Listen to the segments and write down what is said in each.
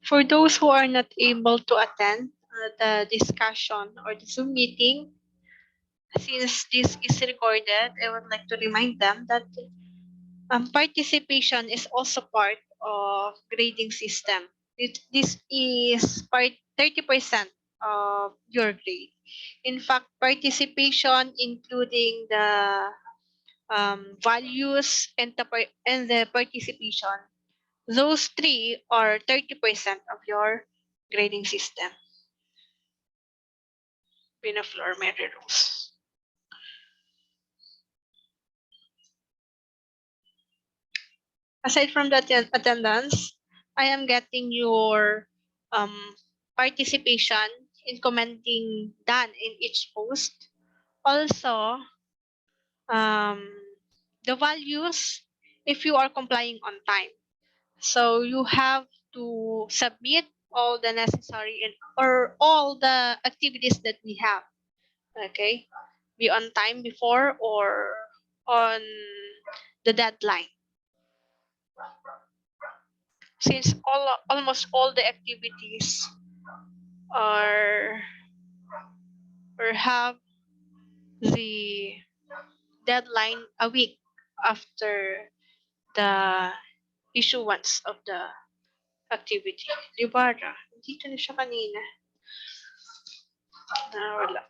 For those who are not able to attend the discussion or the Zoom meeting, since this is recorded, I would like to remind them that participation is also part of grading system. This is part 30% of your grade. In fact, participation, including the values and the participation, those three are 30% of your grading system. Pinaflormery rules. Aside from the attendance, I am getting your participation in commenting done in each post. Also, the values if you are complying on time. So you have to submit all the necessary or all the activities that we have. Okay, be on time before or on the deadline. Since almost all the activities are or have the deadline a week after the issuance of the activity. Libara, dito na siya kanina. Nawala.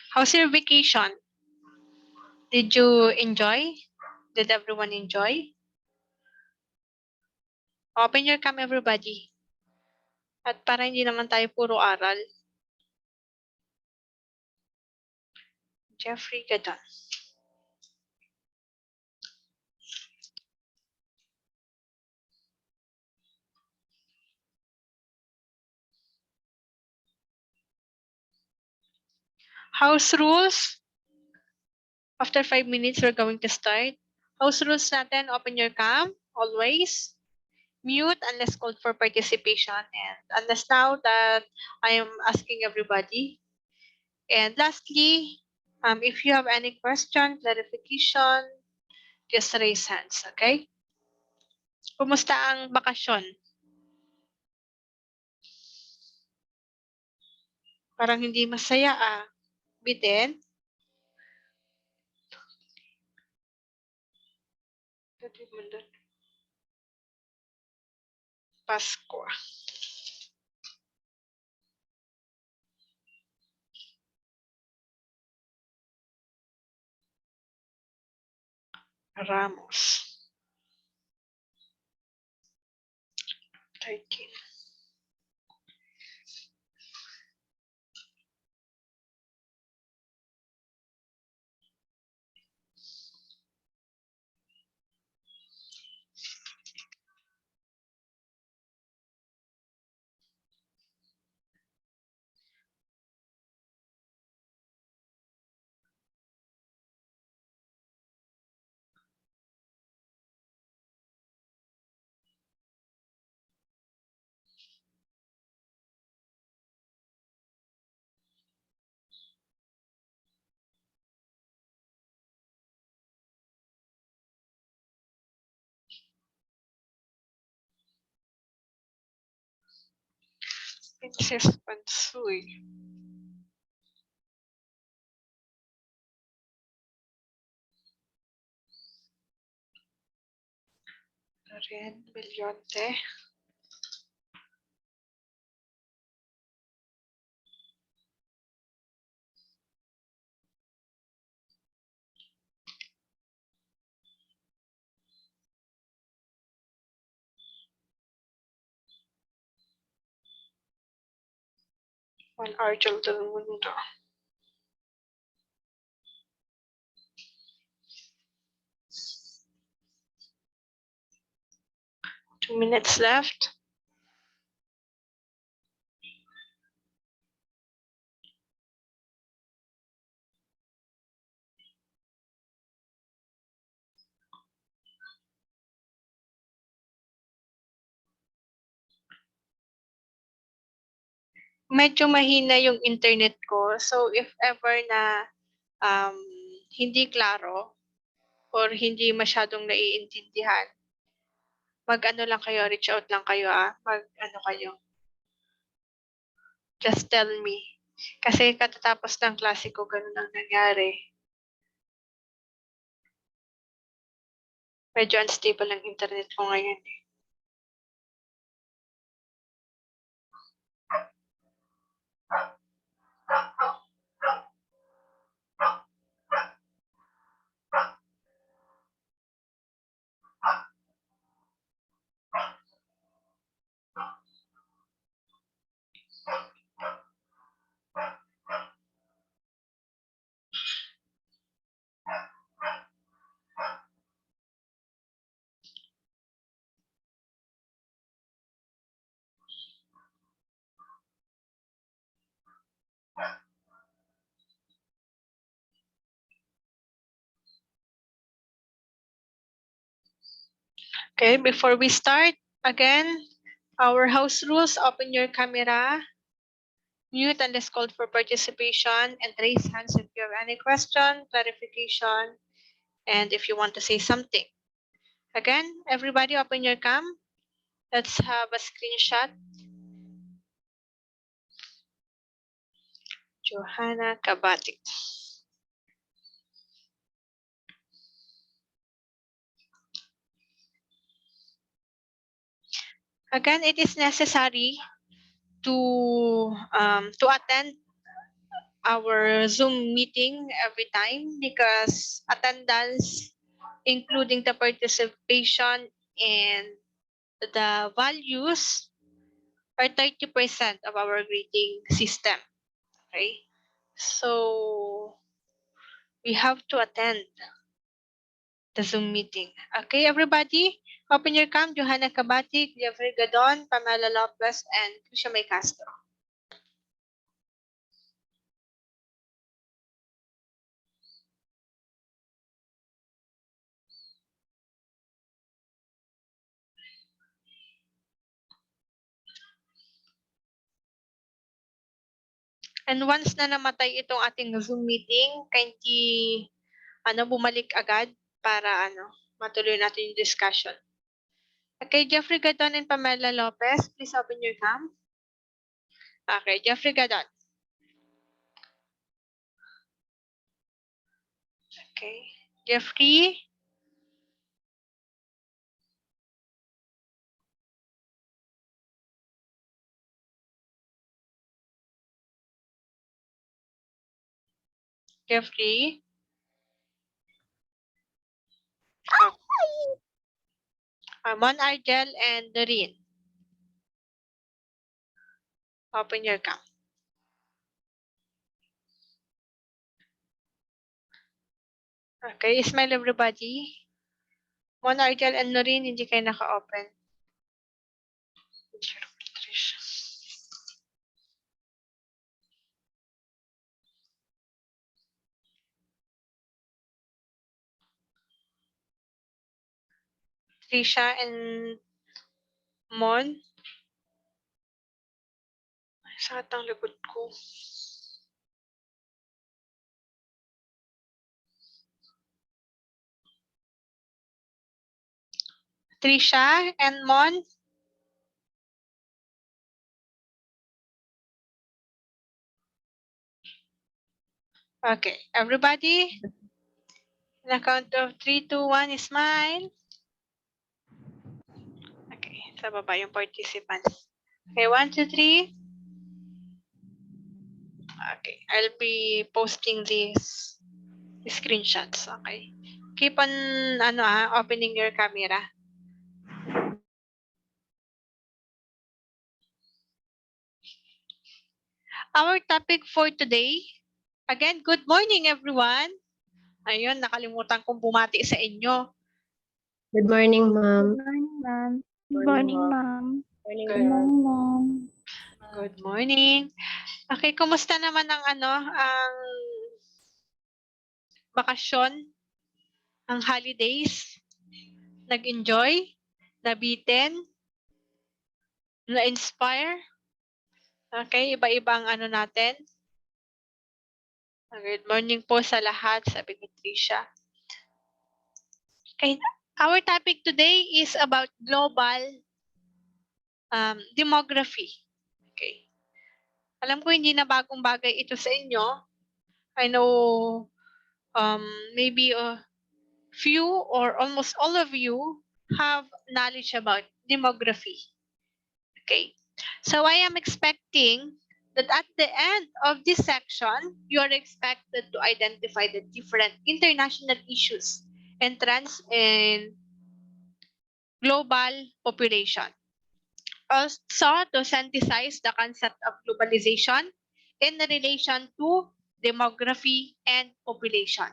How's your vacation? Did you enjoy? Did everyone enjoy? Open your cam, everybody. At para hindi naman tayo puro aral. Jeffrey Gadon. House rules. After 5 minutes, we're going to start. House rules natin, open your cam, always. Mute unless called for participation. And unless now that I am asking everybody. And lastly, if you have any question, clarification, just raise hands, okay? Kumusta ang bakasyon? Parang hindi masaya ah. Bitin? Pasko. Ramos. 13. Princess Pansuy. Loren Bellonte. Juan Argel del Mundo. 2 minutes left. Medyo mahina yung internet ko. So, if ever na hindi klaro or hindi masyadong naiintindihan, mag-ano lang kayo, reach out lang kayo mag-ano kayo. Just tell me. Kasi katatapos ng klase ko, ganun ang nangyari. Medyo unstable ang internet ko ngayon. Okay, before we start, again, our house rules: open your camera, mute unless called for participation, and raise hands if you have any question, clarification, and if you want to say something. Again, everybody open your cam. Let's have a screenshot. Johanna Kabatik. Again, it is necessary to attend our Zoom meeting every time because attendance, including the participation and the values, are 30% of our grading system. Okay, so we have to attend the Zoom meeting. Okay, everybody, open your cam. Johanna Kabatik, Jeffrey Gadon, Pamela Lopez, and Krisha May Castro. And once na namatay itong ating Zoom meeting, kindly bumalik agad para matuloy natin yung discussion. Okay, Jeffrey Gadon and Pamela Lopez, please open your cam. Okay, Jeffrey Gadon. Okay, Jeffrey. Jeffrey. Mon Argel and Doreen. Open your cam. Okay, smile everybody. Mon Argel and Noreen, hindi kayo naka-open. Trisha and Mon. Sakit ang likod ko. Trisha and Mon. Okay, everybody. On a count of 3, 2, 1, smile. Okay, sa baba yung participants. Okay, 1, 2, 3. Okay, I'll be posting these screenshots. Okay. Keep on opening your camera. Our topic for today, again, good morning everyone. Ayun, nakalimutan kong bumati sa inyo. Good morning, ma'am. Good morning, ma'am. Good morning, ma'am. Morning, Good, ma'am. good morning. Okay, kumusta naman ang bakasyon, ang holidays? Nag-enjoy? Nabitin? Na-inspire? Okay, iba-iba ang natin. Good morning po sa lahat, sabi ni Tricia. Okay, our topic today is about global demography. Okay. Alam ko hindi na bagong bagay ito sa inyo. I know maybe a few or almost all of you have knowledge about demography. Okay. So I am expecting that at the end of this section, you are expected to identify the different international issues and trends in global population. Also, to synthesize the concept of globalization in relation to demography and population.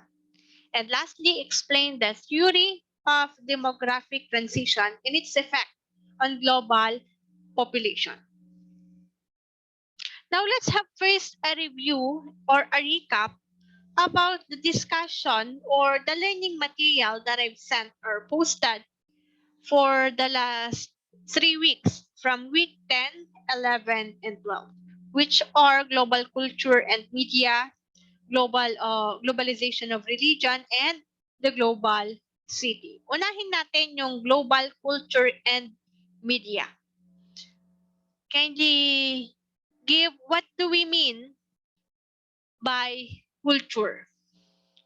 And lastly, explain the theory of demographic transition and its effect on global population. Now, let's have first a review or a recap about the discussion or the learning material that I've sent or posted for the last 3 weeks from week 10, 11, and 12, which are global culture and media, globalization of religion, and the global city. Unahin natin yung global culture and media. Kindly give what do we mean by culture.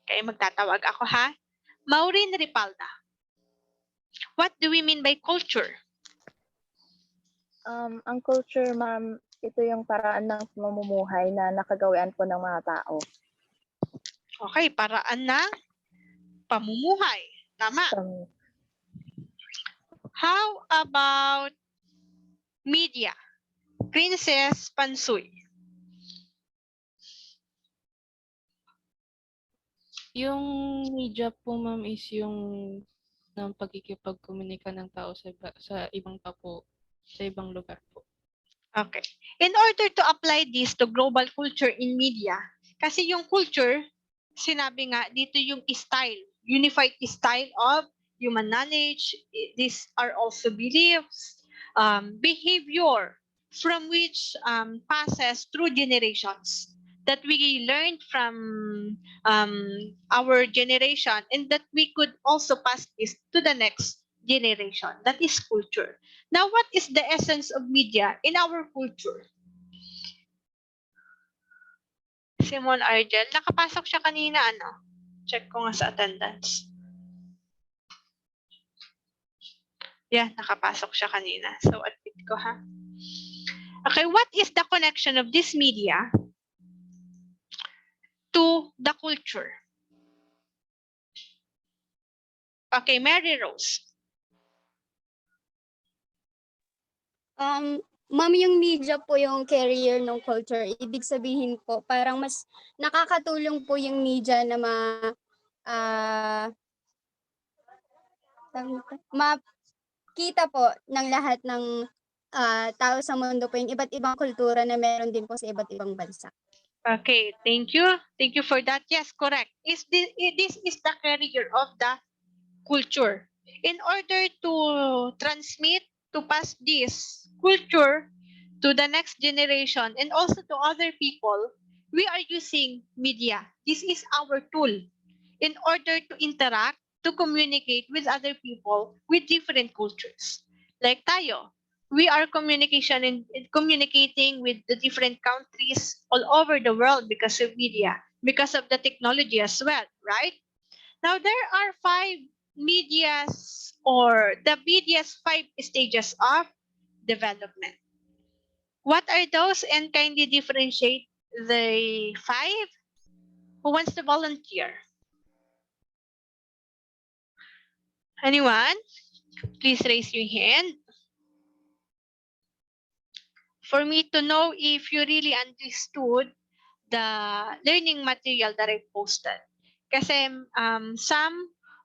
Okay, magtatawag ako ha. Maureen Ripalda. What do we mean by culture? Ang culture, ma'am, ito yung paraan ng mamumuhay na nakagawian po ng mga tao. Okay, paraan ng pamumuhay. Tama. How about media? Princess Pansuy. Yung media po, ma'am, is yung ng pagkikipagkomunika ng tao sa ibang tao po, sa ibang lugar po. Okay. In order to apply this to global culture in media, kasi yung culture, sinabi nga, dito yung style, unified style of human knowledge. These are also beliefs, behavior, from which passes through generations that we learned from our generation and that we could also pass this to the next generation. That is culture. Now, what is the essence of media in our culture? Simon Argel, nakapasok siya kanina, Check ko nga sa attendance. Yeah, nakapasok siya kanina. So, admit ko ha. Okay, what is the connection of this media to the culture? Okay, Mary Rose. Ma'am, yung media po yung carrier ng culture. Ibig sabihin po, parang mas nakakatulong po yung media na makita po ng lahat ng tao sa mundo po yung iba't ibang kultura na meron din po sa iba't ibang bansa. Okay, thank you. Thank you for that. Yes, correct. This is the carrier of the culture. In order to transmit, to pass this culture to the next generation and also to other people, we are using media. This is our tool in order to interact, to communicate with other people with different cultures. Like tayo, we are communicating with the different countries all over the world because of media, because of the technology as well, right? Now, there are 5 medias or the media's 5 stages of development. What are those, and kindly differentiate the 5? Who wants to volunteer? Anyone? Please raise your hand. For me to know if you really understood the learning material that I posted. Kasi some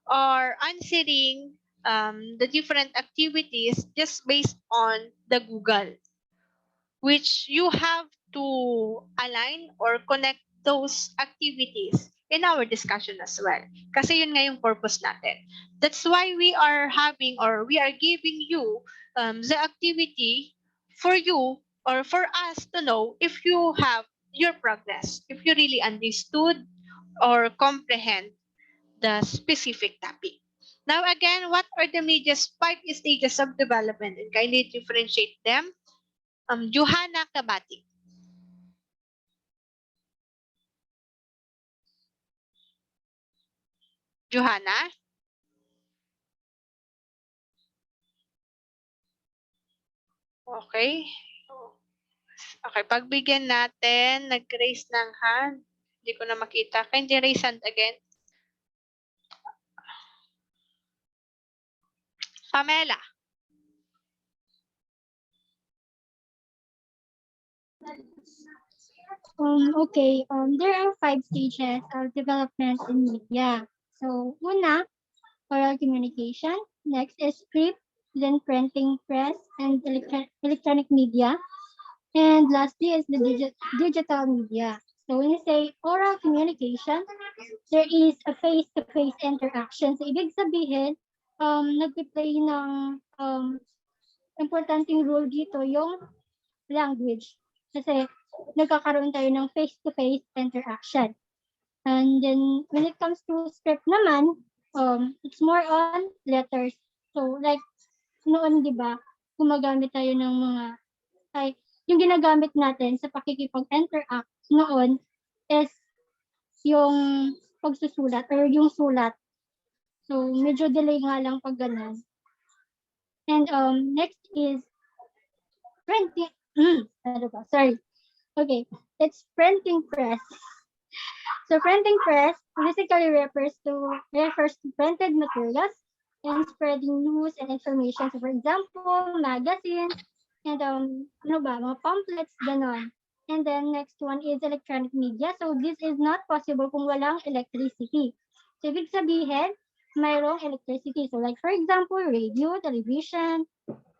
are answering the different activities just based on the Google, which you have to align or connect those activities in our discussion as well. Kasi yun nga yung purpose natin. That's why we are having or we are giving you the activity for you or for us to know if you have your progress, if you really understood or comprehend the specific topic. Now again, what are the media's 5 stages of development and kindly differentiate them? Johanna Kabati. Johanna? Okay. Okay, pagbigyan natin, nag-raise ng hand. Hindi ko na makita. Can you raise hand again? Pamela. Okay, there are 5 stages of development in media. So, una, oral communication. Next is script, then printing press, and electronic media. And lastly is the digital media. So when you say oral communication, there is a face-to-face interaction. So ibig sabihin, nagpi-play ng importanteng role dito yung language. Kasi nagkakaroon tayo ng face-to-face interaction. And then when it comes to script naman, it's more on letters. So like noon, di ba, gumagamit tayo ng mga, yung ginagamit natin sa pakikipag-interact noon is yung pagsusulat or yung sulat. So medyo delay nga lang pag ganun. And next is printing. Ano ba? Sorry. Okay, it's printing press. So printing press basically refers to printed materials and spreading news and information. So for example, magazines and ano ba, mga pamphlets, ganon. And then next one is electronic media. So this is not possible kung walang electricity. So ibig sabihin, mayroong electricity. So like for example, radio, television,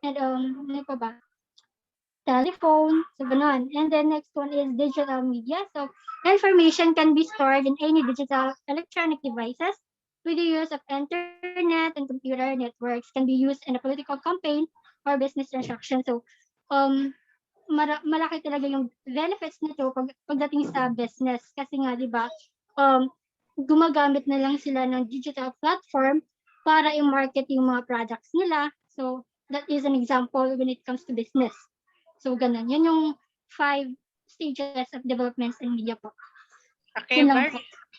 and ano pa ba? Telephone, so ganon. And then next one is digital media. So information can be stored in any digital electronic devices with the use of internet and computer networks, can be used in a political campaign or business transaction. So malaki talaga yung benefits nito pagdating sa business. Kasi nga, di ba, gumagamit na lang sila ng digital platform para i-market yung mga products nila. So that is an example when it comes to business. So, ganun. Yan yung 5 stages of developments in media po. Okay,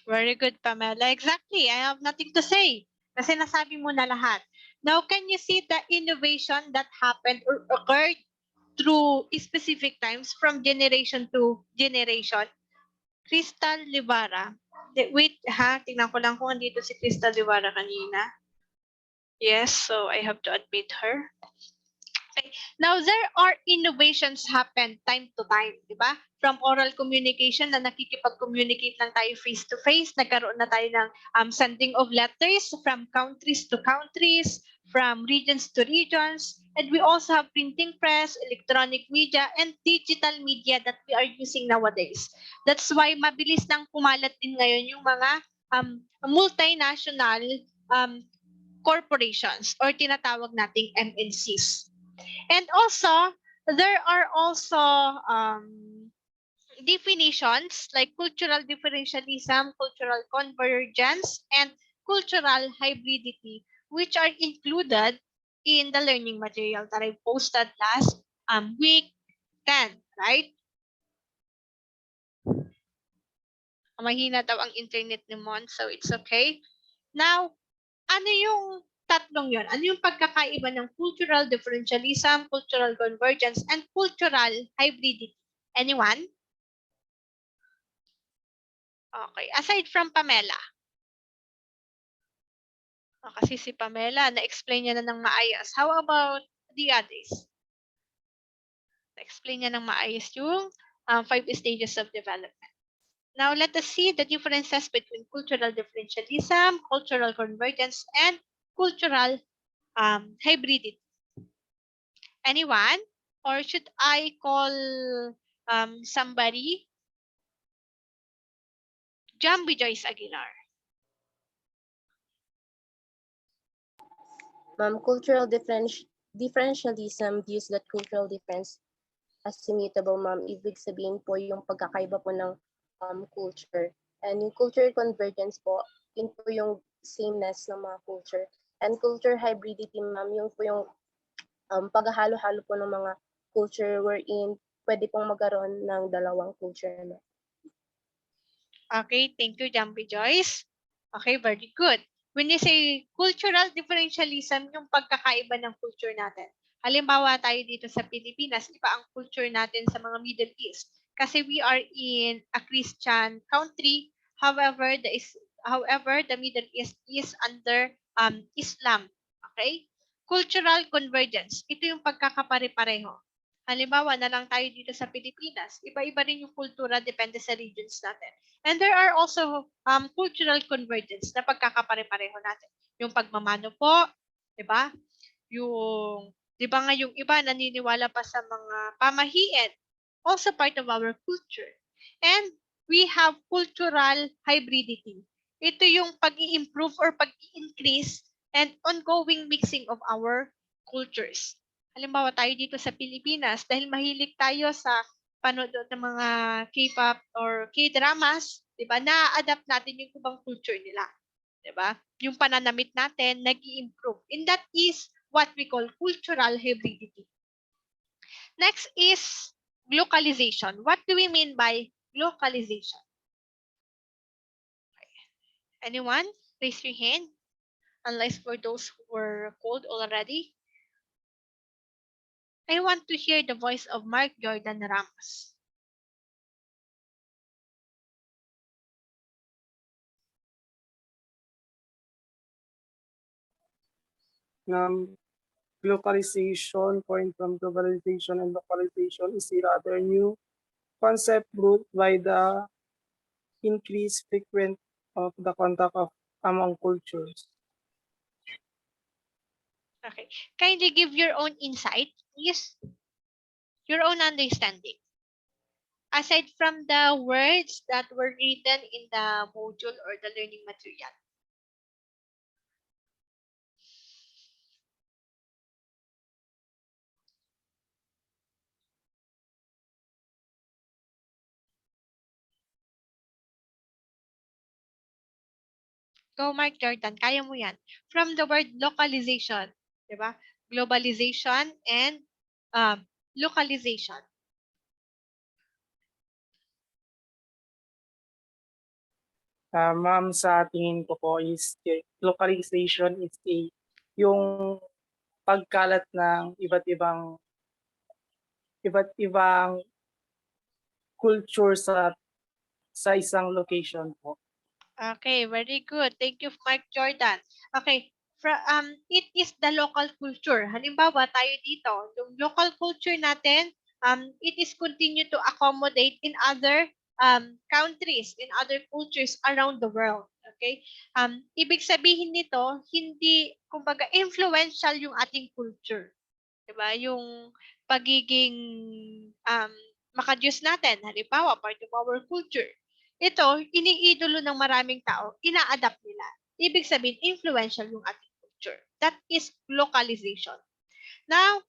very good, Pamela. Exactly. I have nothing to say. Kasi nasabi mo na lahat. Now, can you see the innovation that happened or occurred through specific times from generation to generation? Crystal Livara. Wait, tingnan ko lang kung andito si Crystal Livara kanina. Yes, so I have to admit her. Okay. Now, there are innovations happen time to time, di ba? From oral communication na nakikipag-communicate lang tayo face-to-face, nagkaroon na tayo ng sending of letters from countries to countries, from regions to regions, and we also have printing press, electronic media, and digital media that we are using nowadays. That's why mabilis nang kumalat din ngayon yung mga multinational corporations or tinatawag nating MNCs. And also, there are also definitions like cultural differentialism, cultural convergence, and cultural hybridity, which are included in the learning material that I posted last week 10, right? Mahina daw ang internet ni Mon, so it's okay. Now, ano yung tatlong yon? Ano yung pagkakaiba ng cultural differentialism, cultural convergence, and cultural hybridity? Anyone? Okay. Aside from Pamela. Kasi si Pamela, na-explain niya na ng maayos. How about the others? Na-explain niya ng maayos yung 5 stages of development. Now, let us see the differences between cultural differentialism, cultural convergence, and cultural hybridity? Anyone? Or should I call somebody? Jambi Joyce Aguilar. Ma'am, cultural differentialism views that cultural difference as immutable, ma'am. Ibig sabihin po yung pagkakaiba po ng culture. And yung culture convergence po, yun po yung sameness ng mga culture. And culture hybridity, ma'am, yung po yung paghahalo-halo po ng mga culture wherein pwede pong magkaroon ng dalawang culture. No? Okay, thank you, Jambi Joyce. Okay, very good. When you say cultural differentialism, yung pagkakaiba ng culture natin. Halimbawa tayo dito sa Pilipinas, iba ang culture natin sa mga Middle East. Kasi we are in a Christian country. However, the Middle East is under Islam. Okay? Cultural convergence. Ito yung pagkakapare-pareho. Halimbawa na lang tayo dito sa Pilipinas. Iba-iba rin yung kultura depende sa regions natin. And there are also cultural convergence na pagkakapare-pareho natin. Yung pagmamano po, 'di ba? Yung 'di ba nga yung iba naniniwala pa sa mga pamahiin, also part of our culture. And we have cultural hybridity. Ito yung pag-i-improve or pag-i-increase and ongoing mixing of our cultures. Halimbawa tayo dito sa Pilipinas, dahil mahilig tayo sa panood ng mga K-pop or K-dramas, 'di ba? Na-adapt natin yung ibang culture nila, 'di ba? Yung pananamit natin nag-i-improve. And that is what we call cultural hybridity. Next is localization. What do we mean by localization? Anyone? Raise your hand. Unless for those who were called already. I want to hear the voice of Mark Jordan Ramos. Localization, point from globalization and localization, is a rather new concept brought by the increased frequent of the contact of among cultures. Okay. Kindly give your own insight, please. Your own understanding. Aside from the words that were written in the module or the learning material. Go, Mark Jordan. Kaya mo yan. From the word localization, di ba? Globalization and localization. Ma'am, sa tingin ko po is localization is yung pagkalat ng iba't ibang culture sa isang location po. Okay, very good. Thank you, Mark Jordan. Okay, it is the local culture. Halimbawa, tayo dito, yung local culture natin, it is continue to accommodate in other countries, in other cultures around the world. Okay? Ibig sabihin nito, hindi, kumbaga, influential yung ating culture. Diba? Yung pagiging makadiyos natin, halimbawa, part of our culture. Ito, iniidolo ng maraming tao, ina-adapt nila. Ibig sabihin, influential yung ating culture. That is localization. Now,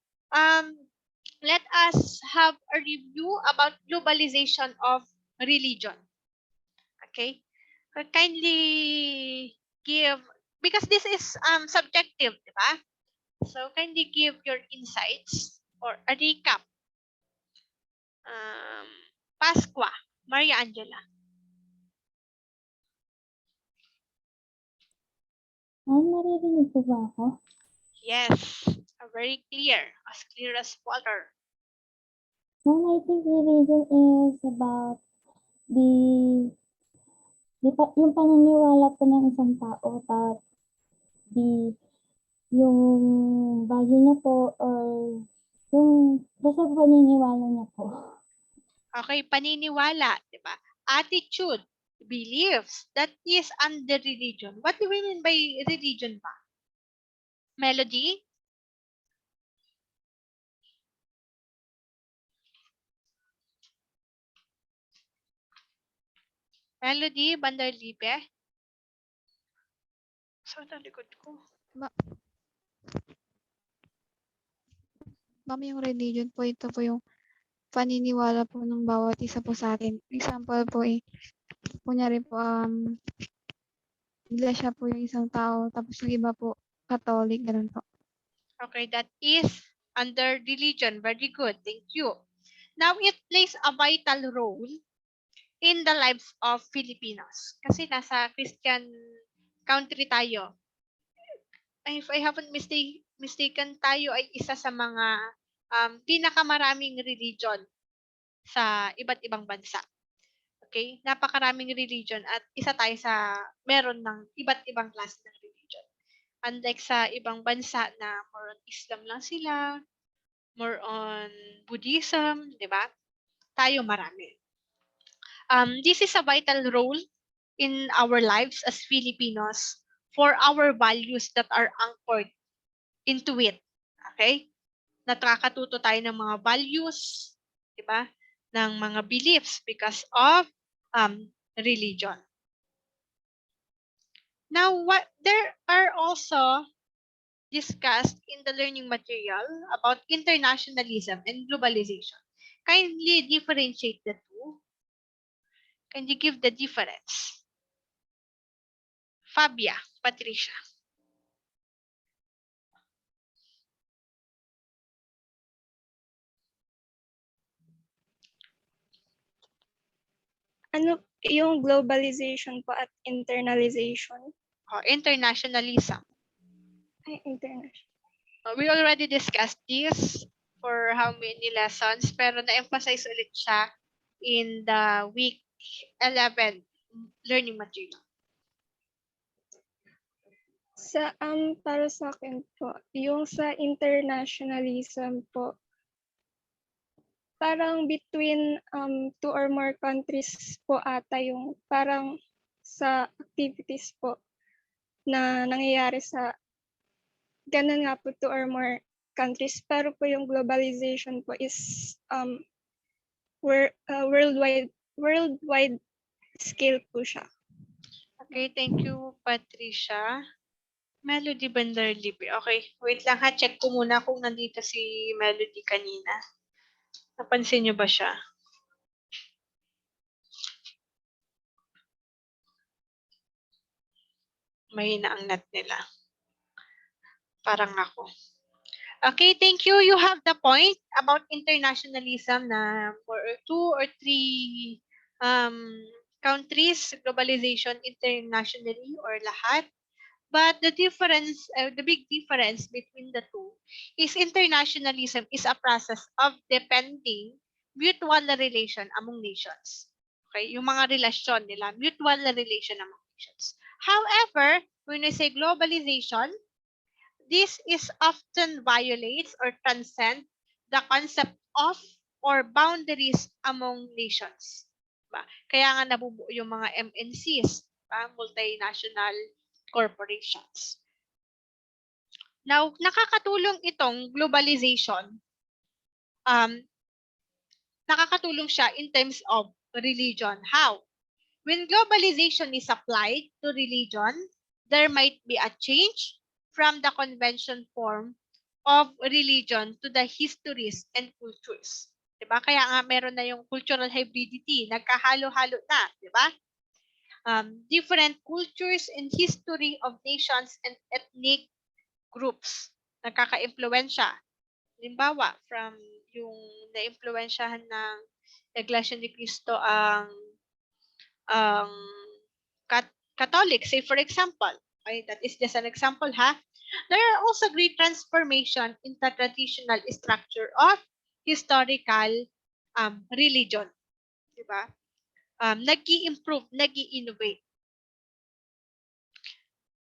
let us have a review about globalization of religion. Okay? Kindly give, because this is subjective, di ba? So, kindly give your insights or a recap. Pasqua, Maria Angela. Naririnig po ba ako? Yes, very clear as water. Ma'am, I think religion is about yung paniniwala po ng isang tao at yung bagay niya po or yung basta paniniwala niya po. Okay, paniniwala, di ba? Attitude, beliefs, that is under religion. What do we mean by religion ba? Melody? Melody Bandarlipe? Saan ang likod ko? Ma'am, yung religion po, ito po yung paniniwala po ng bawat isa po sa atin. Example po kunyari po, iglesia po yung isang tao, tapos yung iba po, Catholic, ganun po. Okay, that is under religion. Very good. Thank you. Now, it plays a vital role in the lives of Filipinos. Kasi nasa Christian country tayo. If I haven't mistaken, tayo ay isa sa mga pinakamaraming religion sa iba't ibang bansa. Okay? Napakaraming religion at isa tayo sa meron ng iba't ibang klase ng religion. Unlike sa ibang bansa na more on Islam lang sila, more on Buddhism, di ba? Tayo marami. This is a vital role in our lives as Filipinos for our values that are anchored into it. Okay? Nakakatuto tayo ng mga values, di ba? Ng mga beliefs because of religion. Now, what there are also discussed in the learning material about internationalism and globalization. Kindly differentiate the two. Can you give the difference? Fabia, Patricia. Ano yung globalization po at internalization? Internationalism. Ay, international. We already discussed this for how many lessons, pero na-emphasize ulit siya in the week 11 learning material. Sa para sa akin po, yung sa internationalism po, parang between two or more countries po ata yung parang sa activities po na nangyayari sa ganun nga po, two or more countries. Pero po yung globalization po is worldwide scale po siya. Okay, thank you, Patricia. Melody Bandarlipe. Okay, wait lang ha. Check ko muna kung nandito si Melody kanina. Napansin niyo ba siya? Mahina ang net nila. Parang ako. Okay, thank you. You have the point about internationalism na for 2 or 3 countries, globalization internationally or lahat. But the difference, the big difference between the two is internationalism is a process of depending mutual relation among nations. Okay, yung mga relasyon nila, mutual relation among nations. However, when we say globalization, this is often violates or transcend the concept of or boundaries among nations. Diba? Kaya nga nabubuo yung mga MNCs, diba? Multinational corporations. Now, nakakatulong itong globalization. Nakakatulong siya in terms of religion. How? When globalization is applied to religion, there might be a change from the convention form of religion to the histories and cultures. Diba? Kaya nga meron na yung cultural hybridity, nagkahalo-halo na, diba? Different cultures and history of nations and ethnic groups nagkaka-impluwensya. Halimbawa, from yung na-impluwensyahan ng Iglesia ni Cristo ang Catholic, say for example. Okay, that is just an example, ha? There are also great transformation in the traditional structure of historical religion. Diba? Nag-i-improve, nag-i-innovate.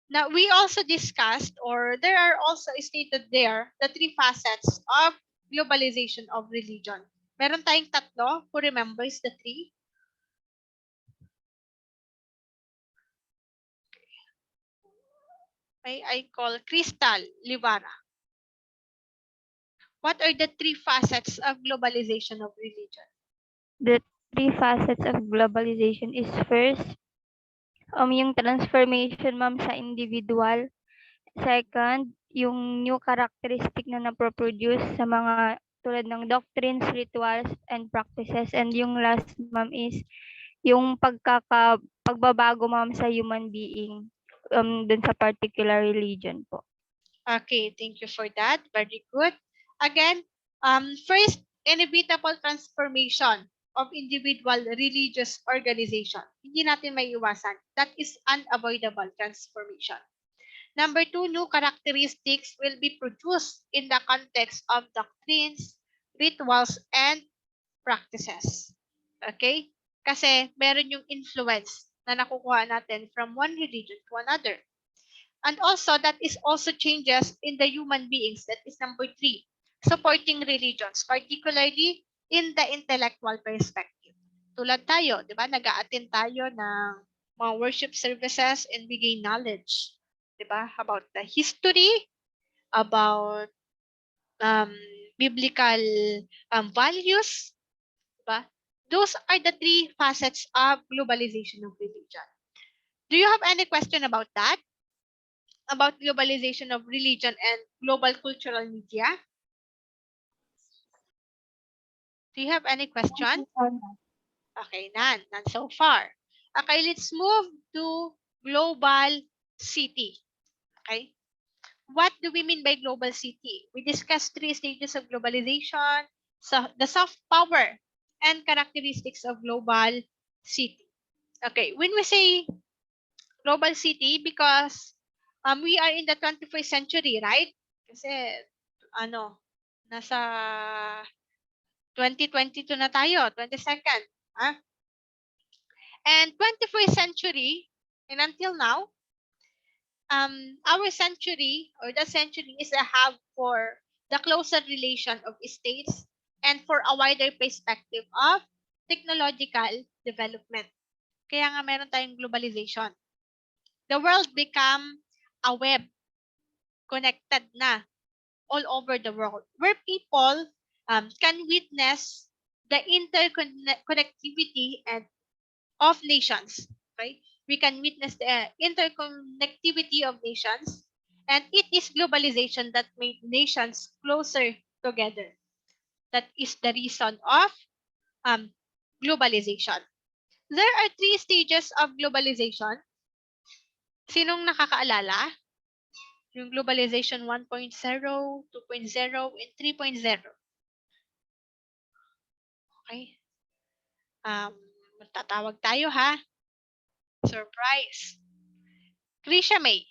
Now, we also discussed, or there are also stated there, the 3 facets of globalization of religion. Meron tayong 3. Who remembers the 3? Okay, I call Crystal Livara. What are the three facets of globalization of religion? The three facets of globalization is first, yung transformation, ma'am, sa individual. Second, yung new characteristic na naproproduce sa mga tulad ng doctrines, rituals, and practices. And yung last, ma'am, is yung pagbabago, ma'am, sa human being dun sa particular religion po. Okay, thank you for that. Very good. Again, first, inevitable transformation of individual religious organization. Hindi natin may iwasan. That is unavoidable transformation. Number two, new characteristics will be produced in the context of doctrines, rituals, and practices. Okay? Kasi meron yung influence na nakukuha natin from one religion to another. And also, that is also changes in the human beings. That is number three. Supporting religions, particularly in the intellectual perspective. Tulad tayo, di ba? Nag-a-attend tayo ng mga worship services and we gain knowledge. Di ba? About the history, about biblical values. Di ba? Those are the three facets of globalization of religion. Do you have any question about that? About globalization of religion and global cultural media? Do you have any question? Okay, none so far. Okay, let's move to global city. Okay, what do we mean by global city? We discussed three stages of globalization, so the soft power and characteristics of global city. Okay, when we say global city, because we are in the 21st century, right? Kasi nasa 2022 na tayo, 22nd. And 21st century, and until now, our century or the century is a hub for the closer relation of states and for a wider perspective of technological development. Kaya nga meron tayong globalization. The world become a web, connected na all over the world, where people can witness the interconnectivity and of nations. Okay, we can witness the interconnectivity of nations, and it is globalization that made nations closer together. That is the reason of globalization. There are three stages of globalization. Sinong nakakaalala? Yung globalization 1.0, 2.0, and 3.0. Okay. Magtatawag tayo ha. Surprise. Krisha May.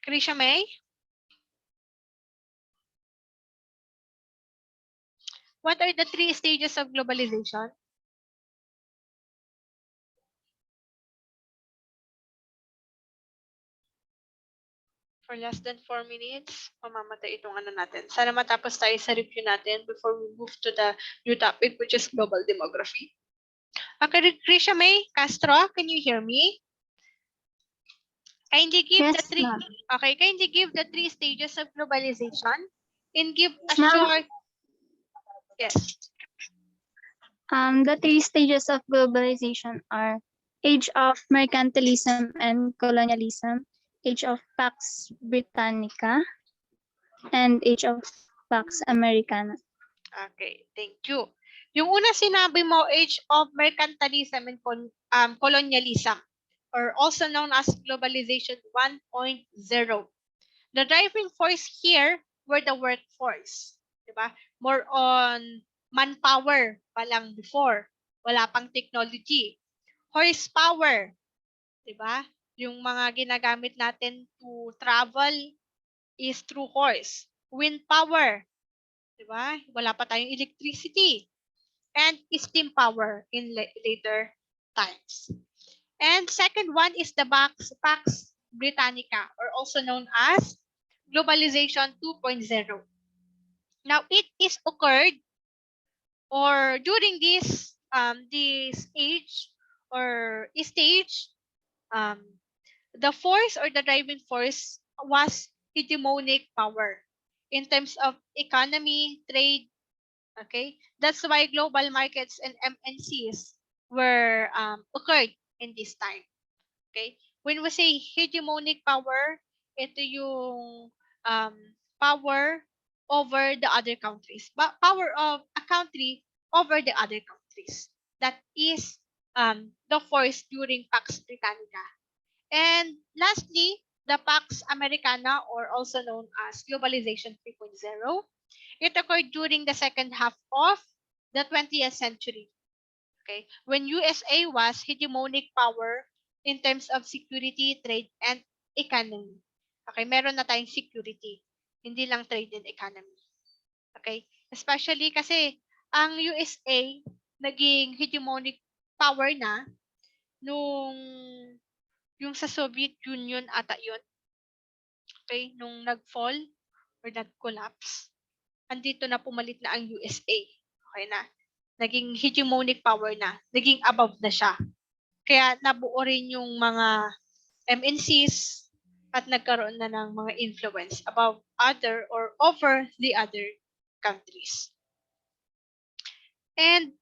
Krisha May? What are the three stages of globalization? For less than 4 minutes, mamamatay itong natin. Sana matapos tayo sa review natin before we move to the new topic, which is global demography. Okay, Krisha May Castro, can you hear me? Kindly give Yes, the three. ma'am. Okay, kindly give the three stages of globalization and give a Ma'am. short. Yes. The three stages of globalization are age of mercantilism and colonialism, age of Pax Britannica, and age of Pax Americana. Okay, thank you. Yung una sinabi mo, age of mercantilism and colonialism, or also known as globalization 1.0. The driving force here were the workforce. Diba? More on manpower pa lang before. Wala pang technology. Horsepower. Diba? Yung mga ginagamit natin to travel is through horse. Wind power. Diba? Wala pa tayong electricity. And steam power in later times. And second one is the Pax Britannica, or also known as globalization 2.0. Now, it is occurred or during this age or stage, um, the force or the driving force was hegemonic power in terms of economy, trade. Okay, that's why global markets and MNCs were occurred in this time. Okay, when we say hegemonic power, ito yung um, power over the other countries, power of a country over the other countries. That is the force during Pax Britannica. And lastly, the Pax Americana, or also known as Globalization 3.0, it occurred during the second half of the 20th century. Okay, when USA was hegemonic power in terms of security, trade, and economy. Okay, meron na tayong security, hindi lang trade and economy. Okay, especially kasi ang USA naging hegemonic power na nung yung sa Soviet Union ata yun. Okay, nung nag-fall or nag-collapse, andito na pumalit na ang USA. Okay na. Naging hegemonic power na. Naging above na siya. Kaya nabuo rin yung mga MNCs at nagkaroon na ng mga influence above other or over the other countries. And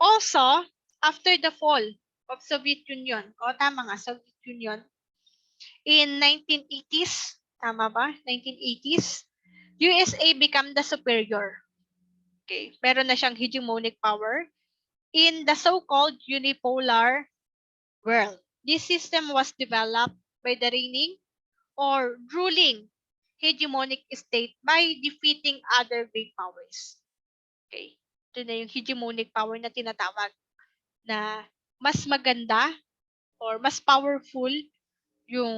also, after the fall of Soviet Union, o tama nga, Soviet Union, in 1980s, tama ba? 1980s, USA become the superior. Okay, meron na siyang hegemonic power in the so-called unipolar world. This system was developed by the reigning or ruling hegemonic state by defeating other great powers. Okay, ito na yung hegemonic power na tinatawag na mas maganda or mas powerful yung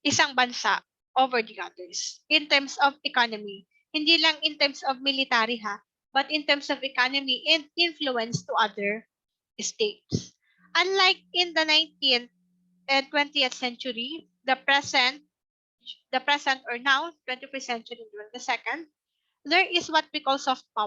isang bansa over the others in terms of economy. Hindi lang in terms of military but in terms of economy and influence to other states. Unlike in the 19th and 20th century, the present or now 21st century, the second, there is what we call soft power.